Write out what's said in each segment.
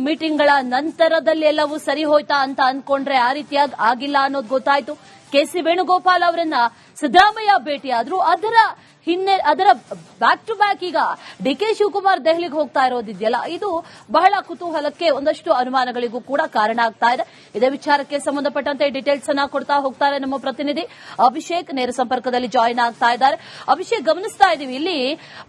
ಮೀಟಿಂಗ್ಗಳ ನಂತರದಲ್ಲಿ ಎಲ್ಲವೂ ಸರಿ ಹೋಯ್ತಾ ಅಂತ ಅನ್ಕೊಂಡ್ರೆ ಆ ರೀತಿಯಾಗಿ ಆಗಿಲ್ಲ ಅನ್ನೋದು ಗೊತ್ತಾಯ್ತು. ಕೆ.ಸಿ. ವೇಣುಗೋಪಾಲ್ ಅವರನ್ನ ಸಿದ್ದರಾಮಯ್ಯ ಭೇಟಿಯಾದ್ರು. ಅದರ ಬ್ಯಾಕ್ ಟು ಬ್ಯಾಕ್ ಈಗ ಡಿ.ಕೆ. ಶಿವಕುಮಾರ್ ದೆಹಲಿಗೆ ಹೋಗ್ತಾ ಇರೋದಿದೆಯಲ್ಲ, ಇದು ಬಹಳ ಕುತೂಹಲಕ್ಕೆ, ಒಂದಷ್ಟು ಅನುಮಾನಗಳಿಗೂ ಕೂಡ ಕಾರಣ ಆಗ್ತಾ ಇದೆ. ಇದೇ ವಿಚಾರಕ್ಕೆ ಸಂಬಂಧಪಟ್ಟಂತೆ ಡೀಟೇಲ್ಸ್ ಅನ್ನ ಕೊಡ್ತಾ ಹೋಗ್ತಾರೆ ನಮ್ಮ ಪ್ರತಿನಿಧಿ ಅಭಿಷೇಕ್. ನೇರ ಸಂಪರ್ಕದಲ್ಲಿ ಜಾಯಿನ್ ಆಗ್ತಾ ಇದ್ದಾರೆ. ಅಭಿಷೇಕ್, ಗಮನಿಸ್ತಾ ಇದೀವಿ ಇಲ್ಲಿ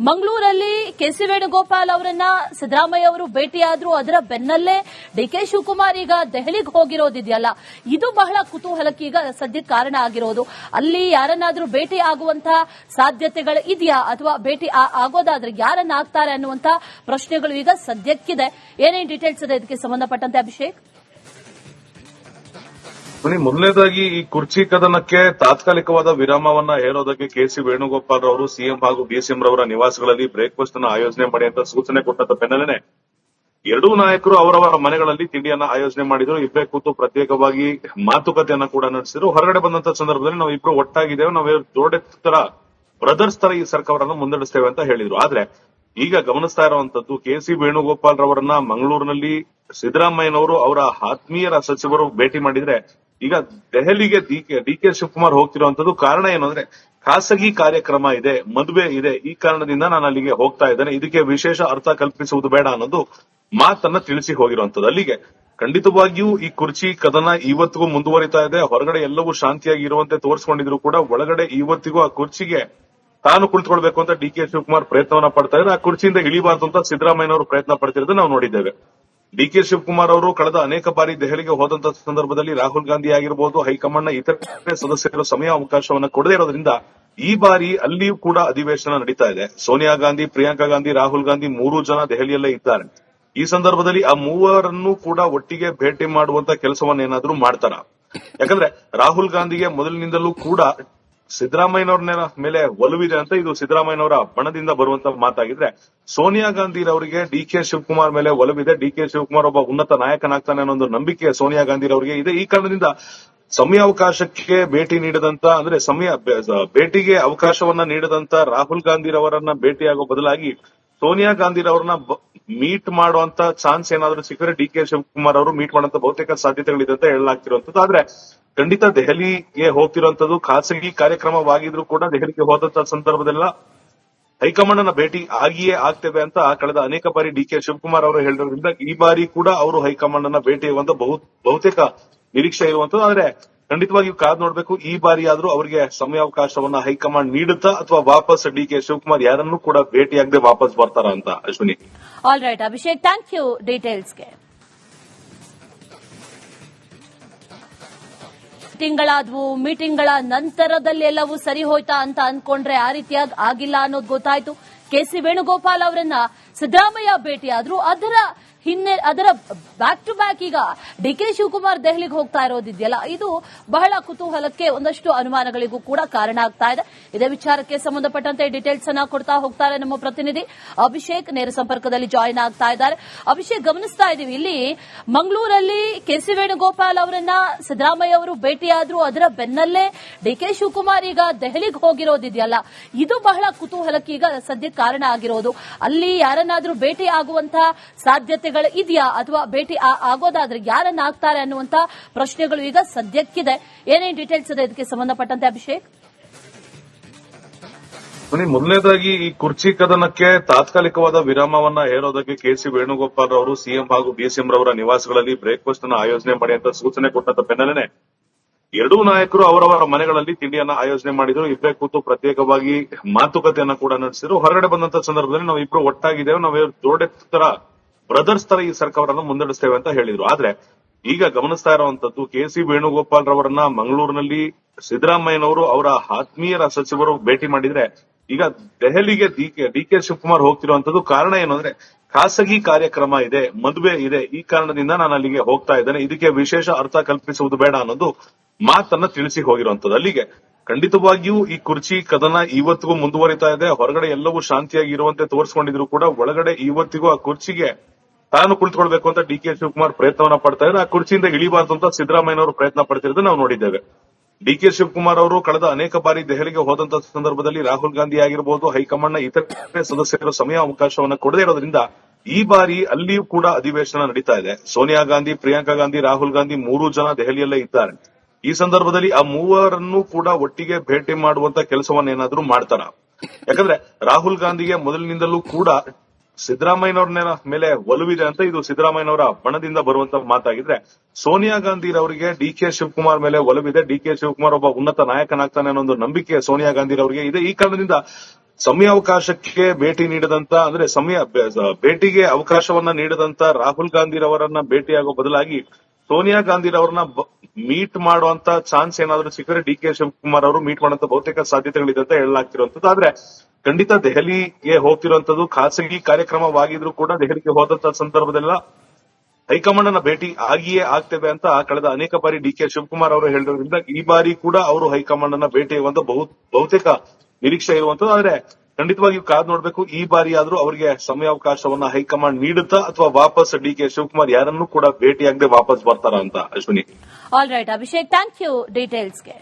ಮಂಗಳೂರಲ್ಲಿ ಕೆ.ಸಿ. ವೇಣುಗೋಪಾಲ್ ಅವರನ್ನ ಸಿದ್ದರಾಮಯ್ಯ ಅವರು ಭೇಟಿಯಾದ್ರು. ಅದರ ಬೆನ್ನಲ್ಲೇ ಡಿ.ಕೆ. ಶಿವಕುಮಾರ್ ಈಗ ದೆಹಲಿಗೆ ಹೋಗಿರೋದಿದೆಯಲ್ಲ, ಇದು ಬಹಳ ಕುತೂಹಲಕ್ಕೆ ಈಗ ಸದ್ಯಕ್ಕೆ ಕಾರಣ ಆಗಿರೋದು. ಅಲ್ಲಿ ಯಾರನ್ನಾದ್ರೂ ಭೇಟಿ ಆಗುವಂತಹ ಸಾಧ್ಯತೆಗಳು ಇದೆಯಾ, ಅಥವಾ ಭೇಟಿ ಆಗೋದಾದ್ರೆ ಯಾರನ್ನ ಆಗ್ತಾರೆ ಅನ್ನುವಂತ ಪ್ರಶ್ನೆಗಳು ಈಗ ಸದ್ಯಕ್ಕಿದೆ. ಏನೇನು ಡೀಟೇಲ್ಸ್ ಇದೆ ಇದಕ್ಕೆ ಸಂಬಂಧಪಟ್ಟಂತೆ ಅಭಿಷೇಕ್? ಮೊದಲನೇದಾಗಿ ಈ ಕುರ್ಚಿ ಕದನಕ್ಕೆ ತಾತ್ಕಾಲಿಕವಾದ ವಿರಾಮವನ್ನ ಹೇರೋದಕ್ಕೆ ಕೆ.ಸಿ. ವೇಣುಗೋಪಾಲ್ ಅವರು ಸಿಎಂ ಹಾಗೂ ಡಿಸಿಎಂ ರವರ ನಿವಾಸಗಳಲ್ಲಿ ಬ್ರೇಕ್ಫಾಸ್ಟ್ ಅನ್ನು ಆಯೋಜನೆ ಮಾಡಿ ಅಂತ ಸೂಚನೆ ಕೊಟ್ಟಂತ ಬೆನ್ನಲ್ಲೇ ಎರಡೂ ನಾಯಕರು ಅವರವರ ಮನೆಗಳಲ್ಲಿ ತಿಂಡಿಯನ್ನ ಆಯೋಜನೆ ಮಾಡಿದ್ರು. ಇಬ್ಬರೇ ಕೂತು ಪ್ರತ್ಯೇಕವಾಗಿ ಮಾತುಕತೆಯನ್ನ ಕೂಡ ನಡೆಸಿದ್ರು. ಹೊರಗಡೆ ಬಂದಂತ ಸಂದರ್ಭದಲ್ಲಿ ನಾವು ಇಬ್ರು ಒಟ್ಟಾಗಿದ್ದೇವೆ, ನಾವು ಜೋಡೆ ತರ ಬ್ರದರ್ಸ್ ತರ ಈ ಸರ್ಕಾರವನ್ನು ಮುನ್ನಡೆಸ್ತೇವೆ ಅಂತ ಹೇಳಿದ್ರು. ಆದ್ರೆ ಈಗ ಗಮನಿಸ್ತಾ ಇರುವಂತದ್ದು, ಕೆ.ಸಿ. ವೇಣುಗೋಪಾಲ್ ರವರನ್ನ ಮಂಗಳೂರಿನಲ್ಲಿ ಸಿದ್ದರಾಮಯ್ಯನವರು ಅವರ ಆತ್ಮೀಯರ ಸಚಿವರು ಭೇಟಿ ಮಾಡಿದ್ರೆ, ಈಗ ದೆಹಲಿಗೆ ಡಿ.ಕೆ. ಶಿವಕುಮಾರ್ ಹೋಗ್ತಿರುವಂತದ್ದು ಕಾರಣ ಏನು ಅಂದ್ರೆ, ಖಾಸಗಿ ಕಾರ್ಯಕ್ರಮ ಇದೆ, ಮದುವೆ ಇದೆ, ಈ ಕಾರಣದಿಂದ ನಾನು ಅಲ್ಲಿಗೆ ಹೋಗ್ತಾ ಇದ್ದೇನೆ, ಇದಕ್ಕೆ ವಿಶೇಷ ಅರ್ಥ ಕಲ್ಪಿಸುವುದು ಬೇಡ ಅನ್ನೋದು ಮಾತನ್ನ ತಿಳಿಸಿ ಹೋಗಿರುವಂತದ್ದು. ಅಲ್ಲಿಗೆ ಖಂಡಿತವಾಗಿಯೂ ಈ ಕುರ್ಚಿ ಕದನ ಇವತ್ತಿಗೂ ಮುಂದುವರಿತಾ ಇದೆ. ಹೊರಗಡೆ ಎಲ್ಲವೂ ಶಾಂತಿಯಾಗಿ ಇರುವಂತೆ ತೋರಿಸಿಕೊಂಡಿದ್ರು ಕೂಡ ಒಳಗಡೆ ಇವತ್ತಿಗೂ ಆ ಕುರ್ಚಿಗೆ ತಾನು ಕುಳಿತುಕೊಳ್ಬೇಕು ಅಂತ ಡಿ.ಕೆ. ಶಿವಕುಮಾರ್ ಪ್ರಯತ್ನವನ್ನ ಪಡ್ತಾ ಇದ್ದಾರೆ. ಆ ಕುರ್ಚಿಯಿಂದ ಇಳಿಬಾರ್ದು ಅಂತ ಸಿದ್ದರಾಮಯ್ಯನವರು ಪ್ರಯತ್ನ ಪಡ್ತಿರೋದು ನಾವು ನೋಡಿದ್ದೇವೆ. ಡಿ.ಕೆ. ಶಿವಕುಮಾರ್ ಅವರು ಕಳೆದ ಅನೇಕ ಬಾರಿ ದೆಹಲಿಗೆ ಹೋದಂತ ಸಂದರ್ಭದಲ್ಲಿ ರಾಹುಲ್ ಗಾಂಧಿ ಆಗಿರಬಹುದು, ಹೈಕಮಾಂಡ್ನ ಇತರೆ ಸದಸ್ಯರು ಸಮಯ ಅವಕಾಶವನ್ನ ಕೊಡದೇ ಇರೋದ್ರಿಂದ ಈ ಬಾರಿ ಅಲ್ಲಿಯೂ ಕೂಡ ಅಧಿವೇಶನ ನಡೀತಾ ಇದೆ. ಸೋನಿಯಾ ಗಾಂಧಿ, ಪ್ರಿಯಾಂಕಾ ಗಾಂಧಿ, ರಾಹುಲ್ ಗಾಂಧಿ 3 ಜನ ದೆಹಲಿಯಲ್ಲೇ ಇದ್ದಾರೆ. ಈ ಸಂದರ್ಭದಲ್ಲಿ ಆ ಮೂವರನ್ನು ಕೂಡ ಒಟ್ಟಿಗೆ ಭೇಟಿ ಮಾಡುವಂತ ಕೆಲಸವನ್ನೇನಾದ್ರೂ ಮಾಡ್ತಾರ? ಯಾಕಂದ್ರೆ ರಾಹುಲ್ ಗಾಂಧಿಗೆ ಮೊದಲಿನಿಂದಲೂ ಕೂಡ ಸಿದ್ದರಾಮಯ್ಯನವ್ರ ಮೇಲೆ ಒಲವಿದೆ ಅಂತ ಇದು ಸಿದ್ದರಾಮಯ್ಯನವರ ಬಣದಿಂದ ಬರುವಂತ ಮಾತಾಗಿದ್ರೆ, ಸೋನಿಯಾ ಗಾಂಧಿ ಅವರಿಗೆ ಡಿ.ಕೆ. ಶಿವಕುಮಾರ್ ಮೇಲೆ ಒಲವಿದೆ. ಡಿ.ಕೆ. ಶಿವಕುಮಾರ್ ಒಬ್ಬ ಉನ್ನತ ನಾಯಕನಾಗ್ತಾನೆ ಅನ್ನೋ ಒಂದು ನಂಬಿಕೆ ಸೋನಿಯಾ ಗಾಂಧಿ ಅವರಿಗೆ ಇದೆ. ಈ ಕಾರಣದಿಂದ ಸಮಯಾವಕಾಶಕ್ಕೆ ಭೇಟಿ ನೀಡದಂತ, ಅಂದ್ರೆ ಭೇಟಿಗೆ ಅವಕಾಶವನ್ನ ನೀಡದಂತ ರಾಹುಲ್ ಗಾಂಧಿ ಅವರನ್ನ ಭೇಟಿಯಾಗೋ ಬದಲಾಗಿ ಸೋನಿಯಾ ಗಾಂಧಿ ಅವರನ್ನ ಮೀಟ್ ಮಾಡುವಂತ ಚಾನ್ಸ್ ಏನಾದ್ರೂ ಸಿಕ್ಕರೆ ಡಿ.ಕೆ. ಶಿವಕುಮಾರ್ ಅವರು ಮೀಟ್ ಮಾಡುವಂತ ಬಹುತೇಕ ಸಾಧ್ಯತೆಗಳಿದೆ ಅಂತ ಹೇಳಲಾಗ್ತಿರುವಂತದ್ದು. ಆದ್ರೆ ಖಂಡಿತ ದೆಹಲಿಗೆ ಹೋಗ್ತಿರುವಂತದ್ದು ಖಾಸಗಿ ಕಾರ್ಯಕ್ರಮವಾಗಿದ್ರು ಕೂಡ ದೆಹಲಿಗೆ ಹೋದಂತ ಸಂದರ್ಭದಲ್ಲ ಹೈಕಮಾಂಡ್ ಅನ್ನ ಭೇಟಿ ಆಗಿಯೇ ಆಗ್ತೇವೆ ಅಂತ ಕಳೆದ ಅನೇಕ ಬಾರಿ ಡಿ.ಕೆ. ಶಿವಕುಮಾರ್ ಅವರು ಹೇಳಿರೋದ್ರಿಂದ ಈ ಬಾರಿ ಕೂಡ ಅವರು ಹೈಕಮಾಂಡ್ ಅನ್ನ ಭೇಟಿ ಆಗುವಂತ ಬಹುತೇಕ ನಿರೀಕ್ಷೆ ಇರುವಂತದ್ದು. ಆದ್ರೆ ಖಂಡಿತವಾಗಿಯೂ ಕಾದ್ ನೋಡ್ಬೇಕು, ಈ ಬಾರಿ ಆದ್ರೂ ಅವರಿಗೆ ಸಮಯಾವಕಾಶವನ್ನ ಹೈಕಮಾಂಡ್ ನೀಡುತ್ತಾ ಅಥವಾ ವಾಪಸ್ ಡಿ.ಕೆ. ಶಿವಕುಮಾರ್ ಯಾರನ್ನೂ ಕೂಡ ಭೇಟಿಯಾಗದೆ ವಾಪಸ್ ಬರ್ತಾರ ಅಂತ. Ashwini, all right Abhishek, thank you ಡೀಟೇಲ್ಸ್ಗೆ. ಮೀಟಿಂಗ್ಗಳ ನಂತರದಲ್ಲಿ ಎಲ್ಲವೂ ಸರಿ ಹೋಯ್ತಾ ಅಂತ ಅನ್ಕೊಂಡ್ರೆ ಆ ರೀತಿಯಾಗಿ ಆಗಿಲ್ಲ ಅನ್ನೋದು ಗೊತ್ತಾಯ್ತು. ಕೆ.ಸಿ. ವೇಣುಗೋಪಾಲ್ ಅವರನ್ನ ಸಿದ್ದರಾಮಯ್ಯ ಭೇಟಿಯಾದ್ರು. ಅದರ ಬ್ಯಾಕ್ ಟು ಬ್ಯಾಕ್ ಈಗ ಡಿ.ಕೆ. ಶಿವಕುಮಾರ್ ದೆಹಲಿಗೆ ಹೋಗ್ತಾ ಇರೋದಿದೆಯಲ್ಲ, ಇದು ಬಹಳ ಕುತೂಹಲಕ್ಕೆ, ಒಂದಷ್ಟು ಅನುಮಾನಗಳಿಗೂ ಕೂಡ ಕಾರಣ ಆಗ್ತಾ ಇದೆ. ಇದೇ ವಿಚಾರಕ್ಕೆ ಸಂಬಂಧಪಟ್ಟಂತೆ ಡೀಟೇಲ್ಸ್ ಅನ್ನ ಕೊಡ್ತಾ ಹೋಗ್ತಾರೆ ನಮ್ಮ ಪ್ರತಿನಿಧಿ ಅಭಿಷೇಕ್. ನೇರ ಸಂಪರ್ಕದಲ್ಲಿ ಜಾಯಿನ್ ಆಗ್ತಾ ಇದ್ದಾರೆ. ಅಭಿಷೇಕ್, ಗಮನಿಸ್ತಾ ಇದೀವಿ ಇಲ್ಲಿ ಮಂಗಳೂರಲ್ಲಿ ಕೆ.ಸಿ. ವೇಣುಗೋಪಾಲ್ ಅವರನ್ನ ಸಿದ್ದರಾಮಯ್ಯ ಅವರು ಭೇಟಿಯಾದ್ರು. ಅದರ ಬೆನ್ನಲ್ಲೇ ಡಿ.ಕೆ. ಶಿವಕುಮಾರ್ ಈಗ ದೆಹಲಿಗೆ ಹೋಗಿರೋದಿದೆಯಲ್ಲ, ಇದು ಬಹಳ ಕುತೂಹಲಕ್ಕೆ ಈಗ ಸದ್ಯಕ್ಕೆ ಕಾರಣ ಆಗಿರೋದು. ಅಲ್ಲಿ ಯಾರನ್ನಾದ್ರೂ ಭೇಟಿ ಆಗುವಂತಹ ಸಾಧ್ಯತೆ ಇದೆಯಾ, ಅಥವಾ ಭೇಟಿ ಆಗೋದಾದ್ರೆ ಯಾರನ್ನ ಆಗ್ತಾರೆ ಅನ್ನುವಂತ ಪ್ರಶ್ನೆಗಳು ಈಗ ಸದ್ಯಕ್ಕಿದೆ. ಏನೇನು ಡೀಟೇಲ್ಸ್ ಇದೆ ಇದಕ್ಕೆ ಸಂಬಂಧಪಟ್ಟಂತೆ ಅಭಿಷೇಕ್? ಮೊದಲನೇದಾಗಿ ಈ ಕುರ್ಚಿ ಕದನಕ್ಕೆ ತಾತ್ಕಾಲಿಕವಾದ ವಿರಾಮವನ್ನ ಹೇರೋದಕ್ಕೆ ಕೆ.ಸಿ. ವೇಣುಗೋಪಾಲ್ ಅವರು ಸಿಎಂ ಹಾಗೂ ಡಿಸಿಎಂ ರವರ ನಿವಾಸಗಳಲ್ಲಿ ಬ್ರೇಕ್ಫಾಸ್ಟ್ ಅನ್ನು ಆಯೋಜನೆ ಮಾಡಿ ಅಂತ ಸೂಚನೆ ಕೊಟ್ಟಂತ ಬೆನ್ನಲ್ಲೇ ಎರಡೂ ನಾಯಕರು ಅವರವರ ಮನೆಗಳಲ್ಲಿ ತಿಂಡಿಯನ್ನ ಆಯೋಜನೆ ಮಾಡಿದ್ರು. ಇಬ್ಬರೇ ಕೂತು ಪ್ರತ್ಯೇಕವಾಗಿ ಮಾತುಕತೆಯನ್ನ ಕೂಡ ನಡೆಸಿದ್ರು. ಹೊರಗಡೆ ಬಂದಂತ ಸಂದರ್ಭದಲ್ಲಿ ನಾವು ಇಬ್ರು ಒಟ್ಟಾಗಿದ್ದೇವೆ, ನಾವು ಜೋಡೆ ತರ ಬ್ರದರ್ಸ್ ತರ ಈ ಸರ್ಕಾರವನ್ನು ಮುನ್ನಡೆಸ್ತೇವೆ ಅಂತ ಹೇಳಿದ್ರು. ಆದ್ರೆ ಈಗ ಗಮನಿಸ್ತಾ ಇರುವಂತದ್ದು, ಕೆ.ಸಿ. ವೇಣುಗೋಪಾಲ್ ರವರನ್ನ ಮಂಗಳೂರಿನಲ್ಲಿ ಸಿದ್ದರಾಮಯ್ಯನವರು ಅವರ ಆತ್ಮೀಯರ ಸಚಿವರು ಭೇಟಿ ಮಾಡಿದ್ರೆ, ಈಗ ದೆಹಲಿಗೆ ಡಿ.ಕೆ. ಶಿವಕುಮಾರ್ ಹೋಗ್ತಿರುವಂತದ್ದು ಕಾರಣ ಏನು ಅಂದ್ರೆ, ಖಾಸಗಿ ಕಾರ್ಯಕ್ರಮ ಇದೆ, ಮದುವೆ ಇದೆ, ಈ ಕಾರಣದಿಂದ ನಾನು ಅಲ್ಲಿಗೆ ಹೋಗ್ತಾ ಇದ್ದೇನೆ, ಇದಕ್ಕೆ ವಿಶೇಷ ಅರ್ಥ ಕಲ್ಪಿಸುವುದು ಬೇಡ ಅನ್ನೋದು ಮಾತನ್ನ ತಿಳಿಸಿ ಹೋಗಿರುವಂತದ್ದು. ಅಲ್ಲಿಗೆ ಖಂಡಿತವಾಗಿಯೂ ಈ ಕುರ್ಚಿ ಕದನ ಇವತ್ತಿಗೂ ಮುಂದುವರಿತಾ ಇದೆ. ಹೊರಗಡೆ ಎಲ್ಲವೂ ಶಾಂತಿಯಾಗಿ ಇರುವಂತೆ ತೋರಿಸಿಕೊಂಡಿದ್ರು ಕೂಡ ಒಳಗಡೆ ಇವತ್ತಿಗೂ ಆ ಕುರ್ಚಿಗೆ ತಾನು ಕುಳಿತುಕೊಳ್ಬೇಕು ಅಂತ ಡಿ.ಕೆ. ಶಿವಕುಮಾರ್ ಪ್ರಯತ್ನವನ್ನ ಪಡ್ತಾ ಇದ್ದಾರೆ. ಆ ಕುರ್ಚಿಯಿಂದ ಇಳಿಬಾರ್ದು ಅಂತ ಸಿದ್ದರಾಮಯ್ಯನವರು ಪ್ರಯತ್ನ ಪಡ್ತಿರೋದು ನಾವು ನೋಡಿದ್ದೇವೆ. ಡಿ.ಕೆ. ಶಿವಕುಮಾರ್ ಅವರು ಕಳೆದ ಅನೇಕ ಬಾರಿ ದೆಹಲಿಗೆ ಹೋದಂತ ಸಂದರ್ಭದಲ್ಲಿ ರಾಹುಲ್ ಗಾಂಧಿ ಆಗಿರಬಹುದು, ಹೈಕಮಾಂಡ್ನ ಇತರೆ ಸದಸ್ಯರು ಸಮಯ ಅವಕಾಶವನ್ನ ಕೊಡದೇ ಇರೋದ್ರಿಂದ ಈ ಬಾರಿ ಅಲ್ಲಿಯೂ ಕೂಡ ಅಧಿವೇಶನ ನಡೀತಾ ಇದೆ. ಸೋನಿಯಾ ಗಾಂಧಿ, ಪ್ರಿಯಾಂಕಾ ಗಾಂಧಿ, ರಾಹುಲ್ ಗಾಂಧಿ 3 ಜನ ದೆಹಲಿಯಲ್ಲೇ ಇದ್ದಾರೆ. ಈ ಸಂದರ್ಭದಲ್ಲಿ ಆ ಮೂವರನ್ನು ಕೂಡ ಒಟ್ಟಿಗೆ ಭೇಟಿ ಮಾಡುವಂತ ಕೆಲಸವನ್ನ ಏನಾದ್ರೂ ಮಾಡ್ತಾರ? ಯಾಕಂದ್ರೆ ರಾಹುಲ್ ಗಾಂಧಿಗೆ ಮೊದಲಿನಿಂದಲೂ ಕೂಡ ಸಿದ್ದರಾಮಯ್ಯನವ್ರ ಮೇಲೆ ಒಲವಿದೆ ಅಂತ ಇದು ಸಿದ್ದರಾಮಯ್ಯನವರ ಬಣದಿಂದ ಬರುವಂತ ಮಾತಾಗಿದ್ರೆ, ಸೋನಿಯಾ ಗಾಂಧಿ ಅವರಿಗೆ ಡಿಕೆ ಶಿವಕುಮಾರ್ ಮೇಲೆ ಒಲವಿದೆ. ಡಿಕೆ ಶಿವಕುಮಾರ್ ಒಬ್ಬ ಉನ್ನತ ನಾಯಕನಾಗ್ತಾನೆ ಅನ್ನೋ ಒಂದು ನಂಬಿಕೆ ಸೋನಿಯಾ ಗಾಂಧಿ ಅವರಿಗೆ ಇದೆ. ಈ ಕಾರಣದಿಂದ ಸಮಯಾವಕಾಶಕ್ಕೆ ಭೇಟಿ ನೀಡದಂತ ಅಂದ್ರೆ ಭೇಟಿಗೆ ಅವಕಾಶವನ್ನ ನೀಡದಂತ ರಾಹುಲ್ ಗಾಂಧಿ ಅವರನ್ನ ಭೇಟಿಯಾಗೋ ಬದಲಾಗಿ ಸೋನಿಯಾ ಗಾಂಧಿ ಅವರನ್ನ ಮೀಟ್ ಮಾಡುವಂತ ಚಾನ್ಸ್ ಏನಾದ್ರೂ ಸಿಕ್ಕರೆ ಡಿಕೆ ಶಿವಕುಮಾರ್ ಅವರು ಮೀಟ್ ಮಾಡುವಂತ ಬಹುತೇಕ ಸಾಧ್ಯತೆಗಳಿದೆ ಅಂತ ಹೇಳಲಾಗ್ತಿರುವಂತದ್ದು. ಆದ್ರೆ ಖಂಡಿತ ದೆಹಲಿಗೆ ಹೋಗ್ತಿರುವಂತದ್ದು ಖಾಸಗಿ ಕಾರ್ಯಕ್ರಮವಾಗಿದ್ರು ಕೂಡ ದೆಹಲಿಗೆ ಹೋದಂತ ಸಂದರ್ಭದಲ್ಲ ಹೈಕಮಾಂಡ್ನ ಭೇಟಿ ಆಗಿಯೇ ಆಗ್ತೇವೆ ಅಂತ ಕಳೆದ ಅನೇಕ ಬಾರಿ ಡಿಕೆ ಶಿವಕುಮಾರ್ ಅವರು ಹೇಳಿರೋದ್ರಿಂದ ಈ ಬಾರಿ ಕೂಡ ಅವರು ಹೈಕಮಾಂಡ್ನ ಭೇಟಿ ಆಗುವಂತ ಬಹುತೇಕ ನಿರೀಕ್ಷೆ ಇರುವಂತದ್ದು. ಆದ್ರೆ ಖಂಡಿತವಾಗಿಯೂ ಕಾದ್ ನೋಡ್ಬೇಕು, ಈ ಬಾರಿ ಆದ್ರೂ ಅವರಿಗೆ ಸಮಯಾವಕಾಶವನ್ನ ಹೈಕಮಾಂಡ್ ನೀಡುತ್ತಾ ಅಥವಾ ವಾಪಸ್ ಡಿಕೆ ಶಿವಕುಮಾರ್ ಯಾರನ್ನೂ ಕೂಡ ಭೇಟಿಯಾಗದೆ ವಾಪಸ್ ಬರ್ತಾರ ಅಂತ. Ashwini, all right Abhishek, thank you ಡೀಟೇಲ್ಸ್ಗೆ.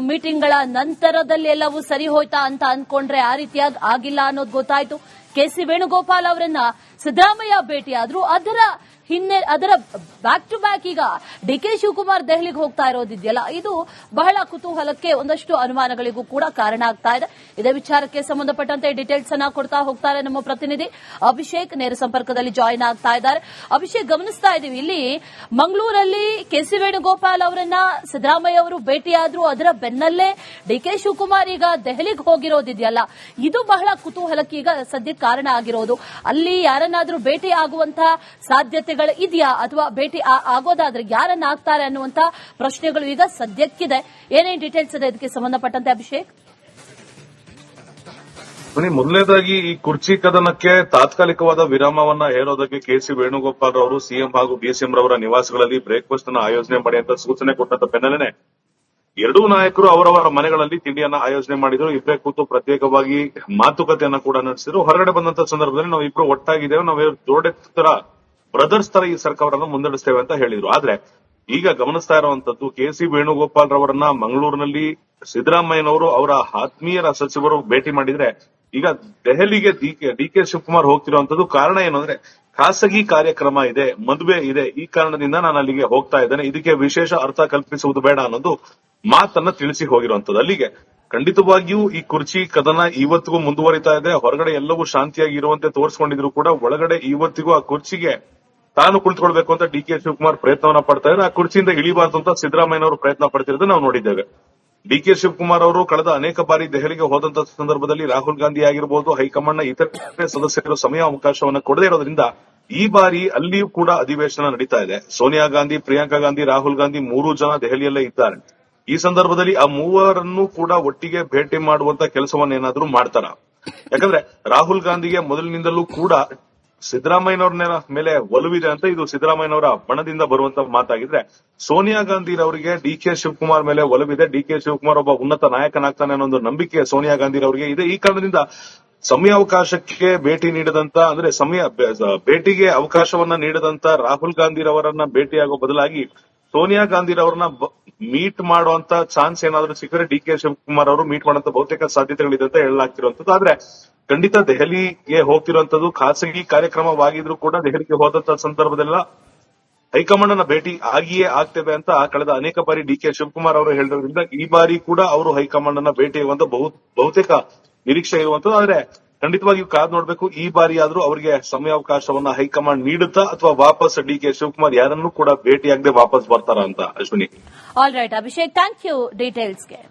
ಮೀಟಿಂಗ್ಗಳ ನಂತರದಲ್ಲಿ ಎಲ್ಲವೂ ಸರಿ ಹೋಯ್ತಾ ಅಂತ ಅನ್ಕೊಂಡ್ರೆ ಆ ರೀತಿಯಾಗಿ ಆಗಿಲ್ಲ ಅನ್ನೋದು ಗೊತ್ತಾಯ್ತು. ಕೆಸಿ ವೇಣುಗೋಪಾಲ್ ಅವರನ್ನ ಸಿದ್ದರಾಮಯ್ಯ ಭೇಟಿಯಾದ್ರು. ಅದರ ಬ್ಯಾಕ್ ಟು ಬ್ಯಾಕ್ ಈಗ ಡಿಕೆ ಶಿವಕುಮಾರ್ ದೆಹಲಿಗೆ ಹೋಗ್ತಾ ಇರೋದಿದೆಯಲ್ಲ, ಇದು ಬಹಳ ಕುತೂಹಲಕ್ಕೆ ಒಂದಷ್ಟು ಅನುಮಾನಗಳಿಗೂ ಕೂಡ ಕಾರಣ ಆಗ್ತಾ ಇದೆ. ಇದೇ ವಿಚಾರಕ್ಕೆ ಸಂಬಂಧಪಟ್ಟಂತೆ ಡೀಟೇಲ್ಸ್ ಅನ್ನ ಕೊಡ್ತಾ ಹೋಗ್ತಾರೆ ನಮ್ಮ ಪ್ರತಿನಿಧಿ ಅಭಿಷೇಕ್. ನೇರ ಸಂಪರ್ಕದಲ್ಲಿ ಜಾಯಿನ್ ಆಗ್ತಾ ಇದ್ದಾರೆ. ಅಭಿಷೇಕ್, ಗಮನಿಸ್ತಾ ಇದೀವಿ ಇಲ್ಲಿ ಮಂಗಳೂರಲ್ಲಿ ಕೆಸಿ ವೇಣುಗೋಪಾಲ್ ಅವರನ್ನ ಸಿದ್ದರಾಮಯ್ಯ ಅವರು ಭೇಟಿಯಾದ್ರು. ಅದರ ಬೆನ್ನಲ್ಲೇ ಡಿಕೆ ಶಿವಕುಮಾರ್ ಈಗ ದೆಹಲಿಗೆ ಹೋಗಿರೋದಿದೆಯಲ್ಲ, ಇದು ಬಹಳ ಕುತೂಹಲಕ್ಕೆ ಈಗ ಸದ್ಯಕ್ಕೆ ಕಾರಣ ಆಗಿರೋದು. ಅಲ್ಲಿ ಯಾರನ್ನಾದ್ರೂ ಭೇಟಿ ಆಗುವಂತಹ ಸಾಧ್ಯತೆಗಳು ಇದೆಯಾ ಅಥವಾ ಭೇಟಿ ಆಗೋದಾದ್ರೆ ಯಾರನ್ನ ಆಗ್ತಾರೆ ಅನ್ನುವಂತ ಪ್ರಶ್ನೆಗಳು ಈಗ ಸದ್ಯಕ್ಕಿದೆ. ಏನೇನು ಡೀಟೇಲ್ಸ್ ಇದೆ ಇದಕ್ಕೆ ಸಂಬಂಧಪಟ್ಟಂತೆ ಅಭಿಷೇಕ್? ಮೊದಲನೇದಾಗಿ ಈ ಕುರ್ಚಿ ಕದನಕ್ಕೆ ತಾತ್ಕಾಲಿಕವಾದ ವಿರಾಮವನ್ನ ಹೇರೋದಕ್ಕೆ ಕೆಸಿ ವೇಣುಗೋಪಾಲ್ ಅವರು ಸಿಎಂ ಹಾಗೂ ಬಿಎಸ್ಎಂ ರವರ ನಿವಾಸಗಳಲ್ಲಿ ಬ್ರೇಕ್ಫಾಸ್ಟ್ ಅನ್ನು ಆಯೋಜನೆ ಮಾಡಿ ಅಂತ ಸೂಚನೆ ಕೊಟ್ಟಂತ ಬೆನ್ನಲ್ಲೇ ಎರಡೂ ನಾಯಕರು ಅವರವರ ಮನೆಗಳಲ್ಲಿ ತಿಂಡಿಯನ್ನ ಆಯೋಜನೆ ಮಾಡಿದ್ರು. ಇಬ್ಬರೇ ಕೂತು ಪ್ರತ್ಯೇಕವಾಗಿ ಮಾತುಕತೆಯನ್ನ ಕೂಡ ನಡೆಸಿದ್ರು. ಹೊರಗಡೆ ಬಂದಂತ ಸಂದರ್ಭದಲ್ಲಿ ನಾವು ಇಬ್ರು ಒಟ್ಟಾಗಿದ್ದೇವೆ, ನಾವು ಜೋಡೆ ತರ ಬ್ರದರ್ಸ್ ತರ ಈ ಸರ್ಕಾರವನ್ನು ಮುನ್ನಡೆಸ್ತೇವೆ ಅಂತ ಹೇಳಿದ್ರು. ಆದ್ರೆ ಈಗ ಗಮನಿಸ್ತಾ ಇರುವಂತದ್ದು, ಕೆಸಿ ವೇಣುಗೋಪಾಲ್ ರವರನ್ನ ಮಂಗಳೂರಿನಲ್ಲಿ ಸಿದ್ದರಾಮಯ್ಯನವರು ಅವರ ಆತ್ಮೀಯರ ಸಚಿವರು ಭೇಟಿ ಮಾಡಿದ್ರೆ, ಈಗ ದೆಹಲಿಗೆ ಡಿಕೆ ಶಿವಕುಮಾರ್ ಹೋಗ್ತಿರುವಂತದ್ದು ಕಾರಣ ಏನು ಅಂದ್ರೆ ಖಾಸಗಿ ಕಾರ್ಯಕ್ರಮ ಇದೆ, ಮದುವೆ ಇದೆ, ಈ ಕಾರಣದಿಂದ ನಾನು ಅಲ್ಲಿಗೆ ಹೋಗ್ತಾ ಇದ್ದೇನೆ, ಇದಕ್ಕೆ ವಿಶೇಷ ಅರ್ಥ ಕಲ್ಪಿಸುವುದು ಬೇಡ ಅನ್ನೋದು ಮಾತನ್ನ ತಿಳಿಸಿ ಹೋಗಿರುವಂತದ್ದು. ಅಲ್ಲಿಗೆ ಖಂಡಿತವಾಗಿಯೂ ಈ ಕುರ್ಚಿ ಕದನ ಇವತ್ತಿಗೂ ಮುಂದುವರಿತಾ ಇದೆ. ಹೊರಗಡೆ ಎಲ್ಲವೂ ಶಾಂತಿಯಾಗಿ ಇರುವಂತೆ ತೋರಿಸಿಕೊಂಡಿದ್ರು ಕೂಡ ಒಳಗಡೆ ಇವತ್ತಿಗೂ ಆ ಕುರ್ಚಿಗೆ ತಾನು ಕುಳಿತುಕೊಳ್ಬೇಕು ಅಂತ ಡಿಕೆ ಶಿವಕುಮಾರ್ ಪ್ರಯತ್ನವನ್ನ ಪಡ್ತಾ ಇದ್ದಾರೆ. ಆ ಕುರ್ಚಿಯಿಂದ ಇಳಿಬಾರ್ದು ಅಂತ ಸಿದ್ದರಾಮಯ್ಯನವರು ಪ್ರಯತ್ನ ಪಡ್ತಿರೋದು ನಾವು ನೋಡಿದ್ದೇವೆ. ಡಿಕೆ ಶಿವಕುಮಾರ್ ಅವರು ಕಳೆದ ಅನೇಕ ಬಾರಿ ದೆಹಲಿಗೆ ಹೋದಂತ ಸಂದರ್ಭದಲ್ಲಿ ರಾಹುಲ್ ಗಾಂಧಿ ಆಗಿರಬಹುದು, ಹೈಕಮಾಂಡ್ನ ಇತರೆ ಸದಸ್ಯರು ಸಮಯ ಅವಕಾಶವನ್ನ ಕೊಡದೇ ಇರೋದ್ರಿಂದ ಈ ಬಾರಿ ಅಲ್ಲಿಯೂ ಕೂಡ ಅಧಿವೇಶನ ನಡೀತಾ ಇದೆ. ಸೋನಿಯಾ ಗಾಂಧಿ, ಪ್ರಿಯಾಂಕಾ ಗಾಂಧಿ, ರಾಹುಲ್ ಗಾಂಧಿ 3 ಜನ ದೆಹಲಿಯಲ್ಲೇ ಇದ್ದಾರೆ. ಈ ಸಂದರ್ಭದಲ್ಲಿ ಆ ಮೂವರನ್ನು ಕೂಡ ಒಟ್ಟಿಗೆ ಭೇಟಿ ಮಾಡುವಂತ ಕೆಲಸವನ್ನ ಏನಾದ್ರೂ ಮಾಡ್ತಾರ? ಯಾಕಂದ್ರೆ ರಾಹುಲ್ ಗಾಂಧಿಗೆ ಮೊದಲಿನಿಂದಲೂ ಕೂಡ ಸಿದ್ದರಾಮಯ್ಯನವ್ರ ಮೇಲೆ ಒಲವಿದೆ ಅಂತ ಇದು ಸಿದ್ದರಾಮಯ್ಯನವರ ಬಣದಿಂದ ಬರುವಂತ ಮಾತಾಗಿದ್ರೆ, ಸೋನಿಯಾ ಗಾಂಧಿ ಅವರಿಗೆ ಡಿಕೆ ಶಿವಕುಮಾರ್ ಮೇಲೆ ಒಲವಿದೆ. ಡಿಕೆ ಶಿವಕುಮಾರ್ ಒಬ್ಬ ಉನ್ನತ ನಾಯಕನಾಗ್ತಾನೆ ಅನ್ನೋ ಒಂದು ನಂಬಿಕೆ ಸೋನಿಯಾ ಗಾಂಧಿ ಅವರಿಗೆ ಇದೆ. ಈ ಕಾರಣದಿಂದ ಸಮಯಾವಕಾಶಕ್ಕೆ ಭೇಟಿ ನೀಡದಂತ ಅಂದ್ರೆ ಭೇಟಿಗೆ ಅವಕಾಶವನ್ನ ನೀಡದಂತ ರಾಹುಲ್ ಗಾಂಧಿ ಅವರನ್ನ ಭೇಟಿಯಾಗೋ ಬದಲಾಗಿ ಸೋನಿಯಾ ಗಾಂಧಿ ಅವರನ್ನ ಮೀಟ್ ಮಾಡುವಂತ ಚಾನ್ಸ್ ಏನಾದ್ರೂ ಸಿಕ್ಕರೆ ಡಿಕೆ ಶಿವಕುಮಾರ್ ಅವರು ಮೀಟ್ ಮಾಡುವಂತ ಬಹುತೇಕ ಸಾಧ್ಯತೆಗಳಿದೆ ಅಂತ ಹೇಳಲಾಗ್ತಿರುವಂತದ್ದು. ಆದ್ರೆ ಖಂಡಿತ ದೆಹಲಿಗೆ ಹೋಗ್ತಿರುವಂತದ್ದು ಖಾಸಗಿ ಕಾರ್ಯಕ್ರಮವಾಗಿದ್ರು ಕೂಡ ದೆಹಲಿಗೆ ಹೋದಂತ ಸಂದರ್ಭದಲ್ಲ ಹೈಕಮಾಂಡ್ನ ಭೇಟಿ ಆಗಿಯೇ ಆಗ್ತೇವೆ ಅಂತ ಕಳೆದ ಅನೇಕ ಬಾರಿ ಡಿಕೆ ಶಿವಕುಮಾರ್ ಅವರು ಹೇಳಿರೋದ್ರಿಂದ ಈ ಬಾರಿ ಕೂಡ ಅವರು ಹೈಕಮಾಂಡ್ನ ಭೇಟಿ ಆಗುವಂತ ಬಹುತೇಕ ನಿರೀಕ್ಷೆ ಇರುವಂತದ್ದು. ಆದ್ರೆ ಖಂಡಿತವಾಗಿಯೂ ಕಾದ್ ನೋಡ್ಬೇಕು, ಈ ಬಾರಿ ಆದ್ರೂ ಅವರಿಗೆ ಸಮಯಾವಕಾಶವನ್ನ ಹೈಕಮಾಂಡ್ ನೀಡುತ್ತಾ ಅಥವಾ ವಾಪಸ್ ಡಿಕೆ ಶಿವಕುಮಾರ್ ಯಾರನ್ನೂ ಕೂಡ ಭೇಟಿಯಾಗದೆ ವಾಪಸ್ ಬರ್ತಾರ ಅಂತ. Ashwini, all right Abhishek, thank you ಡೀಟೇಲ್ಸ್ಗೆ.